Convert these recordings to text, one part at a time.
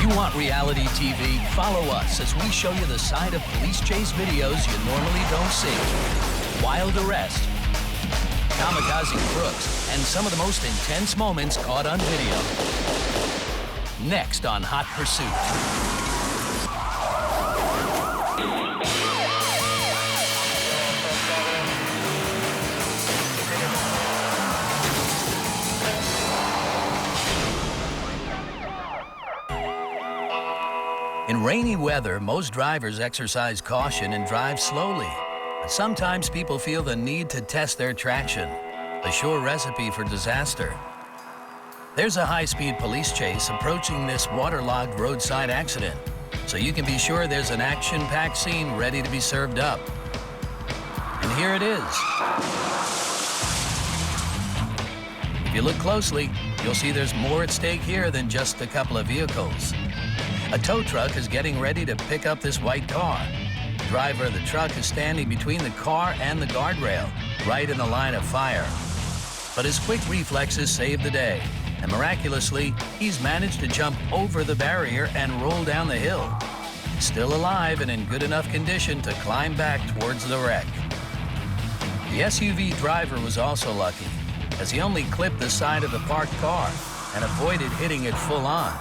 You want reality TV? Follow us as we show you the side of police chase videos you normally don't see. Wild arrest, kamikaze crooks, and some of the most intense moments caught on video. Next on Hot Pursuit. In rainy weather, most drivers exercise caution and drive slowly. But sometimes people feel the need to test their traction, a sure recipe for disaster. There's a high-speed police chase approaching this waterlogged roadside accident, so you can be sure there's an action-packed scene ready to be served up. And here it is. If you look closely, you'll see there's more at stake here than just a couple of vehicles. A tow truck is getting ready to pick up this white car. The driver of the truck is standing between the car and the guardrail, right in the line of fire. But his quick reflexes saved the day, and miraculously, he's managed to jump over the barrier and roll down the hill. Still alive and in good enough condition to climb back towards the wreck. The SUV driver was also lucky, as he only clipped the side of the parked car and avoided hitting it full on.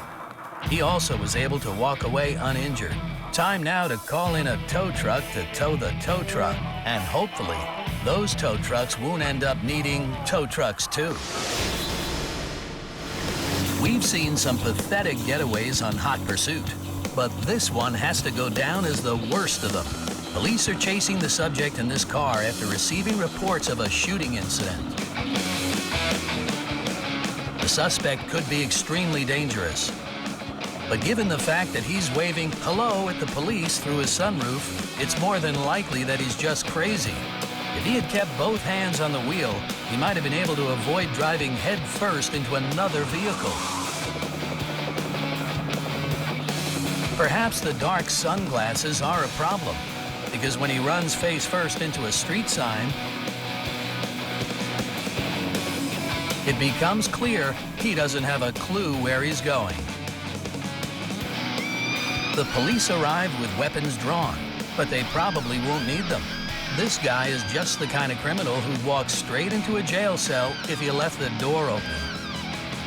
He also was able to walk away uninjured. Time now to call in a tow truck to tow the tow truck, and hopefully, those tow trucks won't end up needing tow trucks too. We've seen some pathetic getaways on Hot Pursuit, but this one has to go down as the worst of them. Police are chasing the subject in this car after receiving reports of a shooting incident. The suspect could be extremely dangerous. But given the fact that he's waving hello at the police through his sunroof, it's more than likely that he's just crazy. If he had kept both hands on the wheel, he might have been able to avoid driving head first into another vehicle. Perhaps the dark sunglasses are a problem, because when he runs face first into a street sign, it becomes clear he doesn't have a clue where he's going. The police arrive with weapons drawn, but they probably won't need them. This guy is just the kind of criminal who'd walk straight into a jail cell if you left the door open.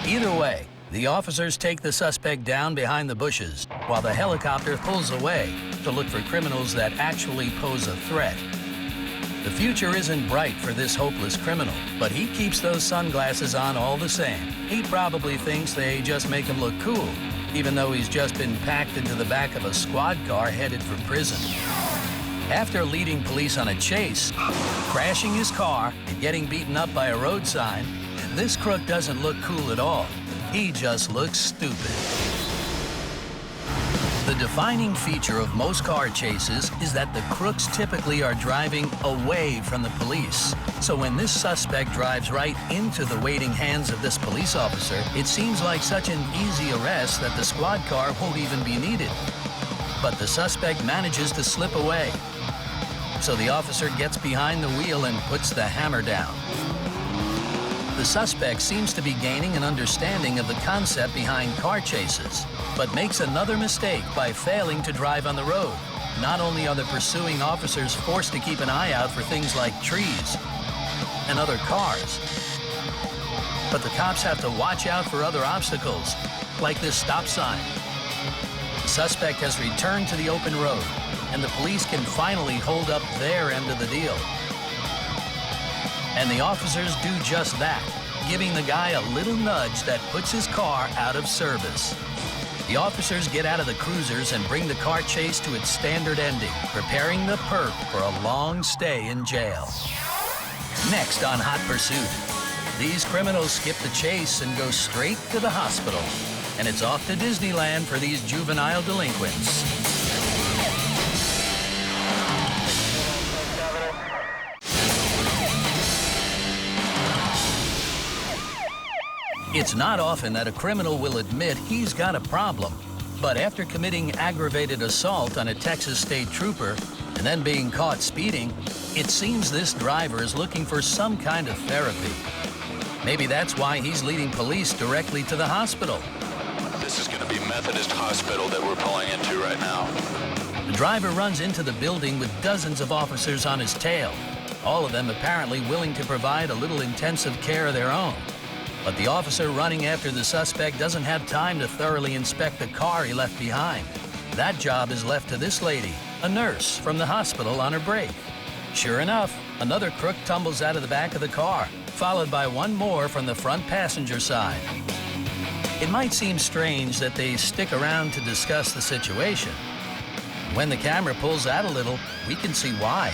Either way, the officers take the suspect down behind the bushes, while the helicopter pulls away to look for criminals that actually pose a threat. The future isn't bright for this hopeless criminal, but he keeps those sunglasses on all the same. He probably thinks they just make him look cool, even though he's just been packed into the back of a squad car headed for prison. After leading police on a chase, crashing his car, and getting beaten up by a road sign, this crook doesn't look cool at all. He just looks stupid. The defining feature of most car chases is that the crooks typically are driving away from the police. So when this suspect drives right into the waiting hands of this police officer, it seems like such an easy arrest that the squad car won't even be needed. But the suspect manages to slip away. So the officer gets behind the wheel and puts the hammer down. The suspect seems to be gaining an understanding of the concept behind car chases, but makes another mistake by failing to drive on the road. Not only are the pursuing officers forced to keep an eye out for things like trees and other cars, but the cops have to watch out for other obstacles, like this stop sign. The suspect has returned to the open road, and the police can finally hold up their end of the deal. And the officers do just that, giving the guy a little nudge that puts his car out of service. The officers get out of the cruisers and bring the car chase to its standard ending, preparing the perp for a long stay in jail. Next on Hot Pursuit, these criminals skip the chase and go straight to the hospital. And it's off to Disneyland for these juvenile delinquents. It's not often that a criminal will admit he's got a problem, but after committing aggravated assault on a Texas state trooper and then being caught speeding, it seems this driver is looking for some kind of therapy. Maybe that's why he's leading police directly to the hospital. This is going to be Methodist Hospital that we're pulling into right now. The driver runs into the building with dozens of officers on his tail, all of them apparently willing to provide a little intensive care of their own. But the officer running after the suspect doesn't have time to thoroughly inspect the car he left behind. That job is left to this lady, a nurse from the hospital on her break. Sure enough, another crook tumbles out of the back of the car, followed by one more from the front passenger side. It might seem strange that they stick around to discuss the situation. When the camera pulls out a little, we can see why.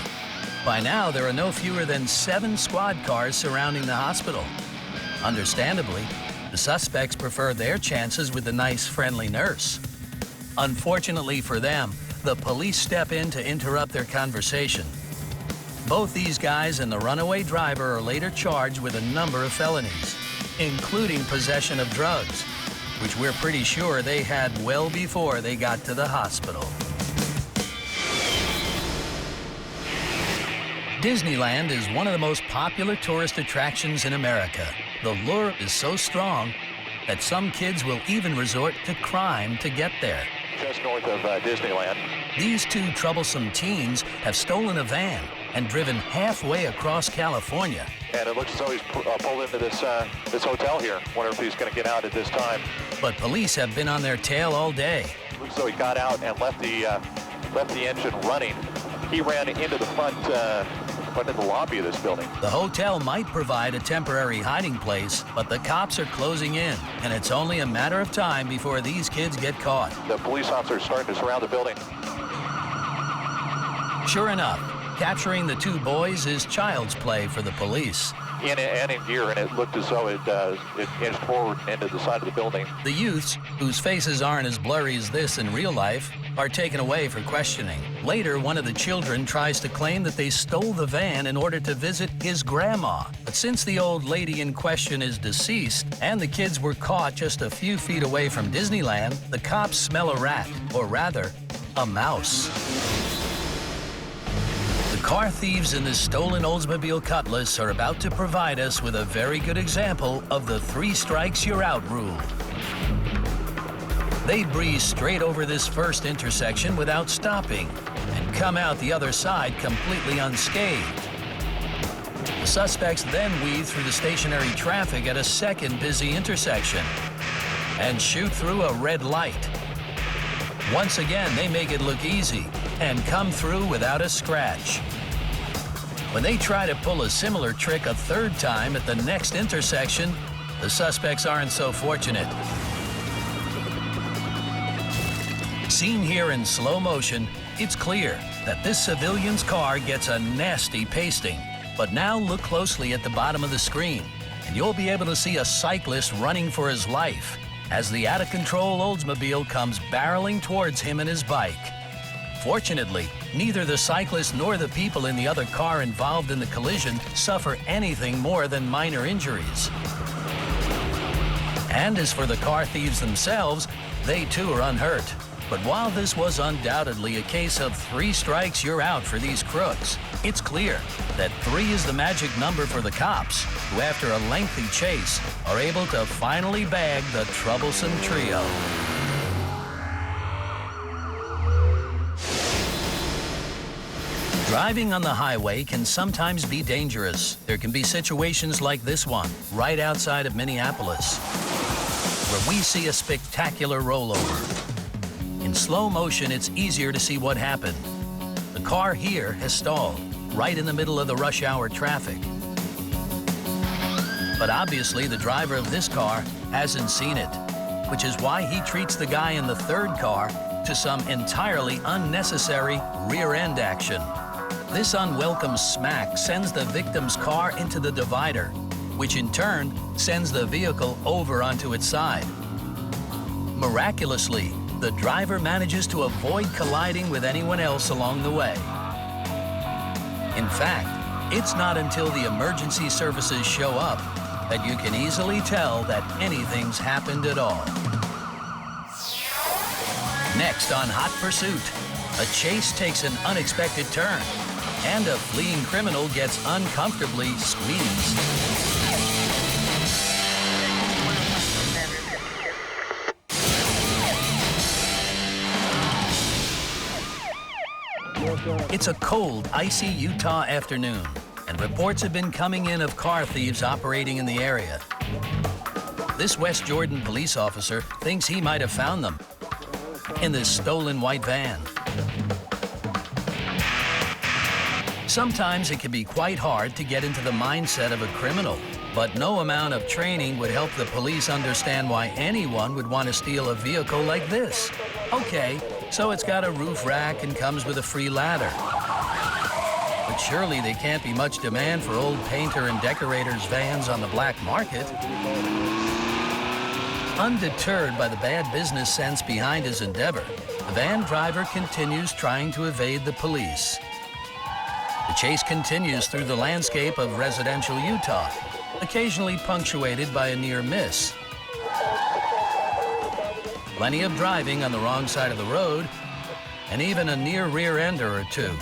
By now, there are no fewer than 7 squad cars surrounding the hospital. Understandably, the suspects prefer their chances with the nice, friendly nurse. Unfortunately for them, the police step in to interrupt their conversation. Both these guys and the runaway driver are later charged with a number of felonies, including possession of drugs, which we're pretty sure they had well before they got to the hospital. Disneyland is one of the most popular tourist attractions in America. The lure is so strong that some kids will even resort to crime to get there. Just north of Disneyland. These 2 troublesome teens have stolen a van and driven halfway across California. And it looks as though he's pulled into this hotel here. Wonder if he's going to get out at this time. But police have been on their tail all day. Looks as though he got out and left the engine running. He ran into the front of the lobby of this building. The hotel might provide a temporary hiding place, but the cops are closing in, and it's only a matter of time before these kids get caught. The police officers starting to surround the building. Sure enough, capturing the 2 boys is child's play for the police. In and in gear, and it looked as though it inched forward into the side of the building. The youths, whose faces aren't as blurry as this in real life, are taken away for questioning. Later, one of the children tries to claim that they stole the van in order to visit his grandma. But since the old lady in question is deceased, and the kids were caught just a few feet away from Disneyland, the cops smell a rat, or rather, a mouse. The car thieves in this stolen Oldsmobile Cutlass are about to provide us with a very good example of the 3 strikes you're out rule. They breeze straight over this first intersection without stopping and come out the other side completely unscathed. The suspects then weave through the stationary traffic at a second busy intersection and shoot through a red light. Once again, they make it look easy and come through without a scratch. When they try to pull a similar trick a 3rd time at the next intersection, the suspects aren't so fortunate. Seen here in slow motion, it's clear that this civilian's car gets a nasty pasting. But now look closely at the bottom of the screen, and you'll be able to see a cyclist running for his life as the out-of-control Oldsmobile comes barreling towards him and his bike. Fortunately, neither the cyclist nor the people in the other car involved in the collision suffer anything more than minor injuries. And as for the car thieves themselves, they too are unhurt. But while this was undoubtedly a case of 3 strikes you're out for these crooks, it's clear that 3 is the magic number for the cops, who after a lengthy chase are able to finally bag the troublesome trio. Driving on the highway can sometimes be dangerous. There can be situations like this one, right outside of Minneapolis, where we see a spectacular rollover. In slow motion, it's easier to see what happened. The car here has stalled, right in the middle of the rush hour traffic. But obviously, the driver of this car hasn't seen it, which is why he treats the guy in the 3rd car to some entirely unnecessary rear-end action. This unwelcome smack sends the victim's car into the divider, which in turn sends the vehicle over onto its side. Miraculously, the driver manages to avoid colliding with anyone else along the way. In fact, it's not until the emergency services show up that you can easily tell that anything's happened at all. Next on Hot Pursuit, a chase takes an unexpected turn, and a fleeing criminal gets uncomfortably squeezed. It's a cold, icy Utah afternoon, and reports have been coming in of car thieves operating in the area. This West Jordan police officer thinks he might have found them in this stolen white van. Sometimes it can be quite hard to get into the mindset of a criminal, but no amount of training would help the police understand why anyone would want to steal a vehicle like this. Okay, so it's got a roof rack and comes with a free ladder. But surely there can't be much demand for old painter and decorators' vans on the black market. Undeterred by the bad business sense behind his endeavor, the van driver continues trying to evade the police. The chase continues through the landscape of residential Utah, occasionally punctuated by a near miss. Plenty of driving on the wrong side of the road, and even a near rear-ender or two.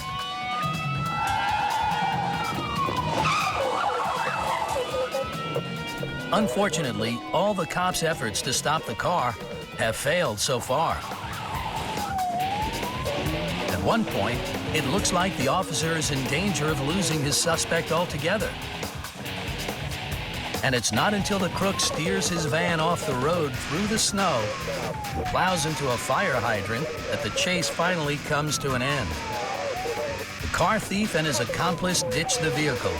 Unfortunately, all the cops' efforts to stop the car have failed so far. At one point, it looks like the officer is in danger of losing his suspect altogether. And it's not until the crook steers his van off the road through the snow and plows into a fire hydrant that the chase finally comes to an end. The car thief and his accomplice ditch the vehicle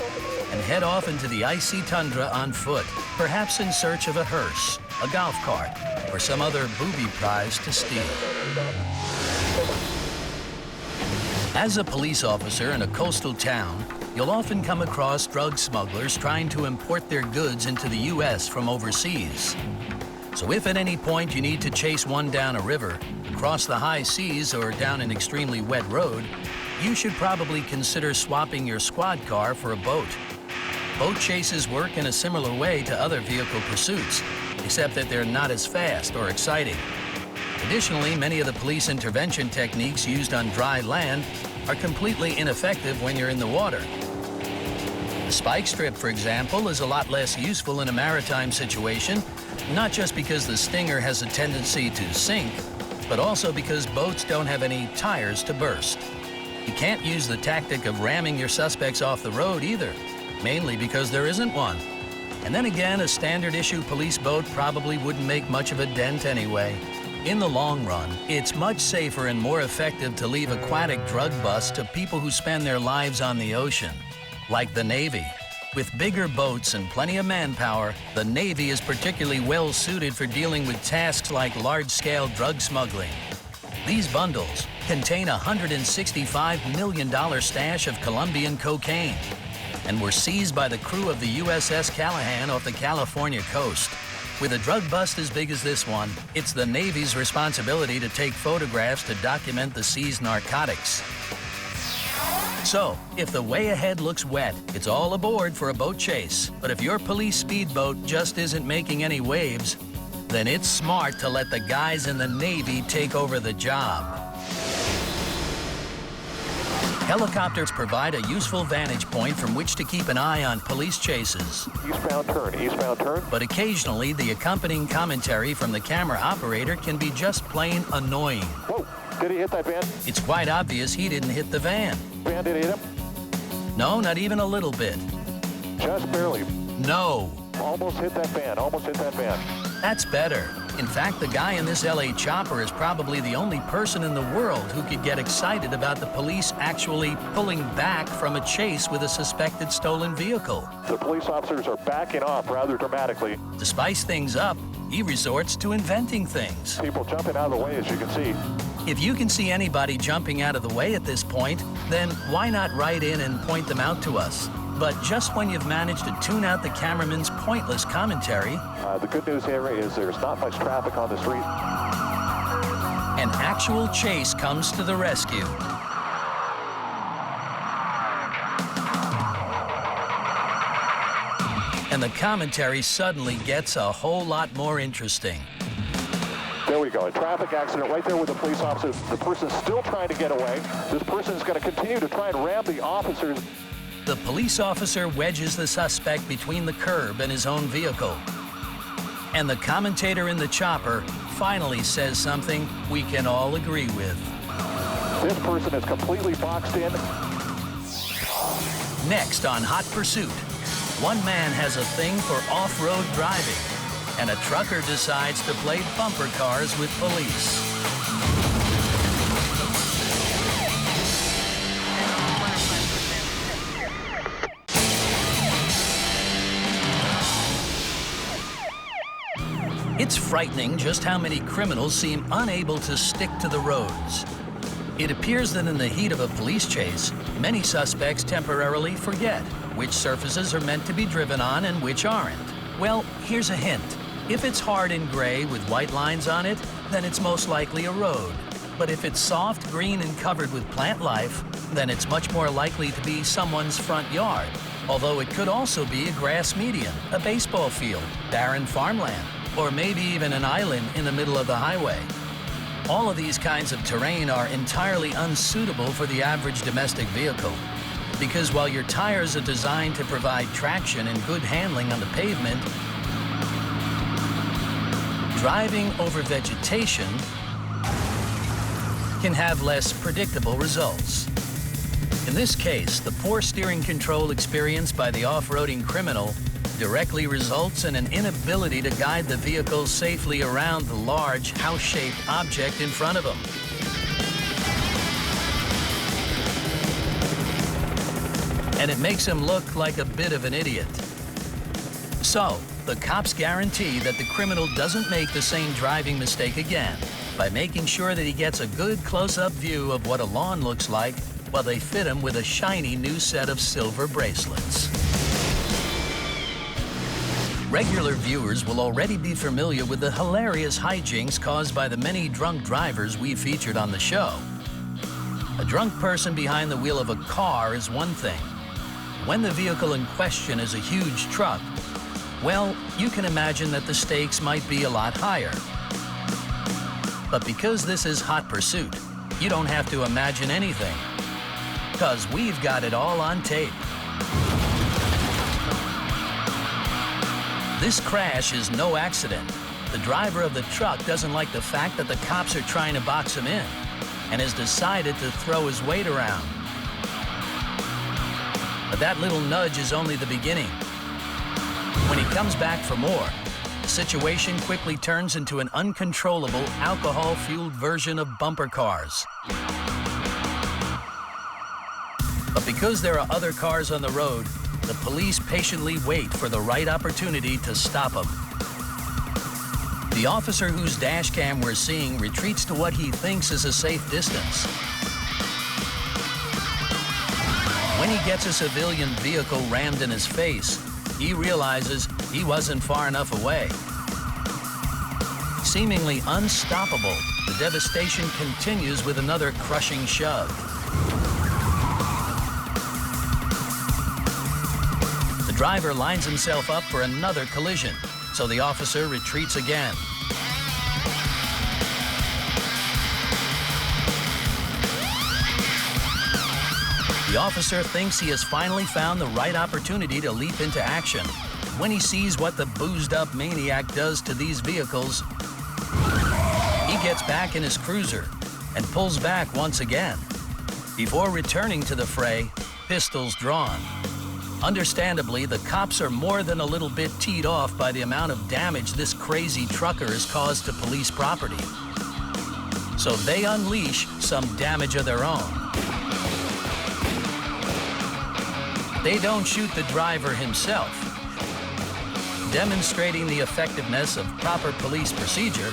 and head off into the icy tundra on foot, perhaps in search of a hearse, a golf cart, or some other booby prize to steal. As a police officer in a coastal town, you'll often come across drug smugglers trying to import their goods into the U.S. from overseas. So if at any point you need to chase one down a river, across the high seas, or down an extremely wet road, you should probably consider swapping your squad car for a boat. Boat chases work in a similar way to other vehicle pursuits, except that they're not as fast or exciting. Additionally, many of the police intervention techniques used on dry land are completely ineffective when you're in the water. The spike strip, for example, is a lot less useful in a maritime situation, not just because the Stinger has a tendency to sink, but also because boats don't have any tires to burst. You can't use the tactic of ramming your suspects off the road either, mainly because there isn't one. And then again, a standard issue police boat probably wouldn't make much of a dent anyway. In the long run, it's much safer and more effective to leave aquatic drug busts to people who spend their lives on the ocean, like the Navy. With bigger boats and plenty of manpower, the Navy is particularly well suited for dealing with tasks like large-scale drug smuggling. These bundles contain a $165 million stash of Colombian cocaine and were seized by the crew of the USS Callahan off the California coast. With a drug bust as big as this one, it's the Navy's responsibility to take photographs to document the seized narcotics. So, if the way ahead looks wet, it's all aboard for a boat chase. But if your police speedboat just isn't making any waves, then it's smart to let the guys in the Navy take over the job. Helicopters provide a useful vantage point from which to keep an eye on police chases. Eastbound turn. But occasionally, the accompanying commentary from the camera operator can be just plain annoying. Whoa, did he hit that van? It's quite obvious he didn't hit the van. Van, did he hit him? No, not even a little bit. Just barely. No. Almost hit that van. That's better. In fact, the guy in this LA chopper is probably the only person in the world who could get excited about the police actually pulling back from a chase with a suspected stolen vehicle. The police officers are backing off rather dramatically. To spice things up, he resorts to inventing things. People jumping out of the way, as you can see. If you can see anybody jumping out of the way at this point, then why not write in and point them out to us? But just when you've managed to tune out the cameraman's pointless commentary, the good news here is there's not much traffic on the street. An actual chase comes to the rescue. And the commentary suddenly gets a whole lot more interesting. There we go, a traffic accident right there with the police officer. The person's still trying to get away. This person's going to continue to try and ram the officers. The police officer wedges the suspect between the curb and his own vehicle. And the commentator in the chopper finally says something we can all agree with. This person is completely boxed in. Next on Hot Pursuit, one man has a thing for off-road driving, and a trucker decides to play bumper cars with police. It's frightening just how many criminals seem unable to stick to the roads. It appears that in the heat of a police chase, many suspects temporarily forget which surfaces are meant to be driven on and which aren't. Well, here's a hint. If it's hard and gray with white lines on it, then it's most likely a road. But if it's soft, green, and covered with plant life, then it's much more likely to be someone's front yard. Although it could also be a grass median, a baseball field, barren farmland, or maybe even an island in the middle of the highway. All of these kinds of terrain are entirely unsuitable for the average domestic vehicle, because while your tires are designed to provide traction and good handling on the pavement, driving over vegetation can have less predictable results. In this case, the poor steering control experienced by the off-roading criminal directly results in an inability to guide the vehicle safely around the large house-shaped object in front of him. And it makes him look like a bit of an idiot. So, the cops guarantee that the criminal doesn't make the same driving mistake again by making sure that he gets a good close-up view of what a lawn looks like while they fit him with a shiny new set of silver bracelets. Regular viewers will already be familiar with the hilarious hijinks caused by the many drunk drivers we've featured on the show. A drunk person behind the wheel of a car is one thing. When the vehicle in question is a huge truck, well, you can imagine that the stakes might be a lot higher. But because this is Hot Pursuit, you don't have to imagine anything, because we've got it all on tape. This crash is no accident. The driver of the truck doesn't like the fact that the cops are trying to box him in and has decided to throw his weight around. But that little nudge is only the beginning. When he comes back for more, the situation quickly turns into an uncontrollable, alcohol-fueled version of bumper cars. But because there are other cars on the road, the police patiently wait for the right opportunity to stop him. The officer whose dash cam we're seeing retreats to what he thinks is a safe distance. When he gets a civilian vehicle rammed in his face, he realizes he wasn't far enough away. Seemingly unstoppable, the devastation continues with another crushing shove. The driver lines himself up for another collision, so the officer retreats again. The officer thinks he has finally found the right opportunity to leap into action. When he sees what the boozed-up maniac does to these vehicles, he gets back in his cruiser and pulls back once again, before returning to the fray, pistols drawn. Understandably, the cops are more than a little bit teed off by the amount of damage this crazy trucker has caused to police property. So they unleash some damage of their own. They don't shoot the driver himself. Demonstrating the effectiveness of proper police procedure,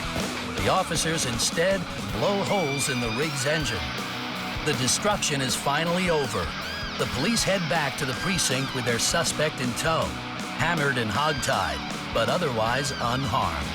the officers instead blow holes in the rig's engine. The destruction is finally over. The police head back to the precinct with their suspect in tow, hammered and hogtied, but otherwise unharmed.